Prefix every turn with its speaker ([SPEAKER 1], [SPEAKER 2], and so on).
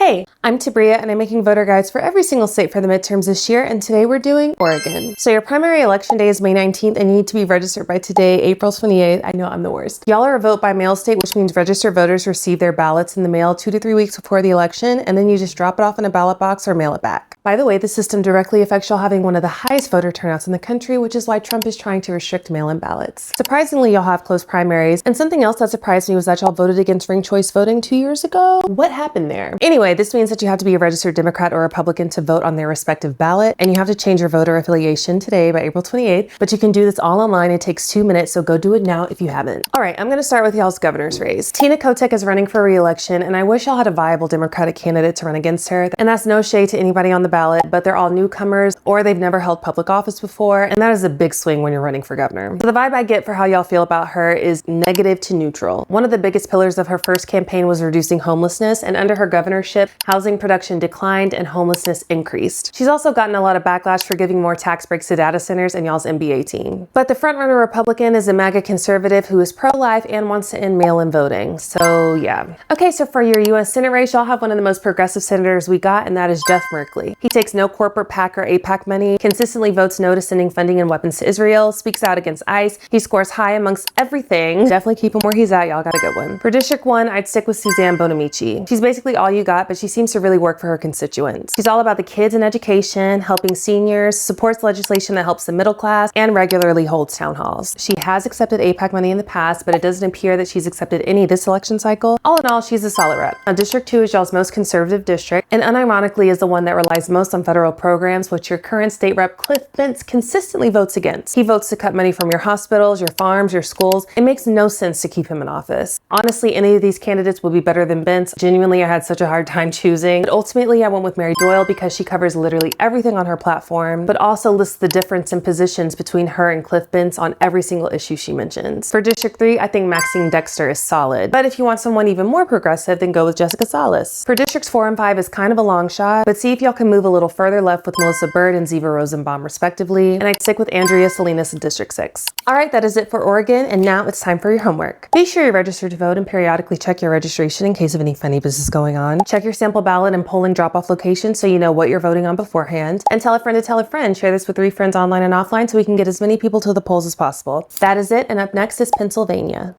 [SPEAKER 1] Hey, I'm Tabria and I'm making voter guides for every single state for the midterms this year, and today we're doing Oregon. So your primary election day is May 19th and you need to be registered by today, April 28th. I know I'm the worst. Y'all are a vote by mail state, which means registered voters receive their ballots in the mail 2 to 3 weeks before the election, and then you just drop it off in a ballot box or mail it back. By the way, the system directly affects y'all having one of the highest voter turnouts in the country, which is why Trump is trying to restrict mail-in ballots. Surprisingly, y'all have close primaries, and something else that surprised me was that y'all voted against ranked choice voting 2 years ago. What happened there? Anyway, this means that you have to be a registered Democrat or Republican to vote on their respective ballot, and you have to change your voter affiliation today by April 28th, but you can do this all online. It takes 2 minutes, so go do it now if you haven't. All right, I'm gonna start with y'all's governor's race. Tina Kotek is running for re-election, and I wish y'all had a viable Democratic candidate to run against her, and that's no shade to anybody on the ballot, but they're all newcomers or they've never held public office before, and that is a big swing when you're running for governor. So the vibe I get for how y'all feel about her is negative to neutral. One of the biggest pillars of her first campaign was reducing homelessness, and under her governorship, housing production declined and homelessness increased. She's also gotten a lot of backlash for giving more tax breaks to data centers and y'all's NBA team. But the frontrunner Republican is a MAGA conservative who is pro-life and wants to end mail-in voting. So yeah. Okay, so for your US Senate race, y'all have one of the most progressive senators we got, and that is Jeff Merkley. He takes no corporate PAC or APAC money, consistently votes no to sending funding and weapons to Israel, speaks out against ICE. He scores high amongst everything. Definitely keep him where he's at. Y'all got a good one. For District 1, I'd stick with Suzanne Bonamici. She's basically all you got, but she seems to really work for her constituents. She's all about the kids and education, helping seniors, supports legislation that helps the middle class, and regularly holds town halls. She has accepted APAC money in the past, but it doesn't appear that she's accepted any this election cycle. All in all, she's a solid rep. Now, District 2 is y'all's most conservative district, and unironically is the one that relies most on federal programs, which your current state rep Cliff Bentz consistently votes against. He votes to cut money from your hospitals, your farms, your schools. It makes no sense to keep him in office. Honestly, any of these candidates will be better than Bentz. Genuinely, I had such a hard time choosing, but ultimately I went with Mary Doyle because she covers literally everything on her platform, but also lists the difference in positions between her and Cliff Bentz on every single issue she mentions. For District 3, I think Maxine Dexter is solid, but if you want someone even more progressive, then go with Jessica Salas. For Districts 4 and 5 is kind of a long shot, but see if y'all can move a little further left with Melissa Byrd and Ziva Rosenbaum respectively, and I'd stick with Andrea Salinas in District 6. All right, that is it for Oregon, and now it's time for your homework. Be sure you're registered to vote and periodically check your registration in case of any funny business going on. Check your sample ballot and polling drop-off location so you know what you're voting on beforehand, and tell a friend to tell a friend. Share this with 3 friends online and offline so we can get as many people to the polls as possible. That is it, and up next is Pennsylvania.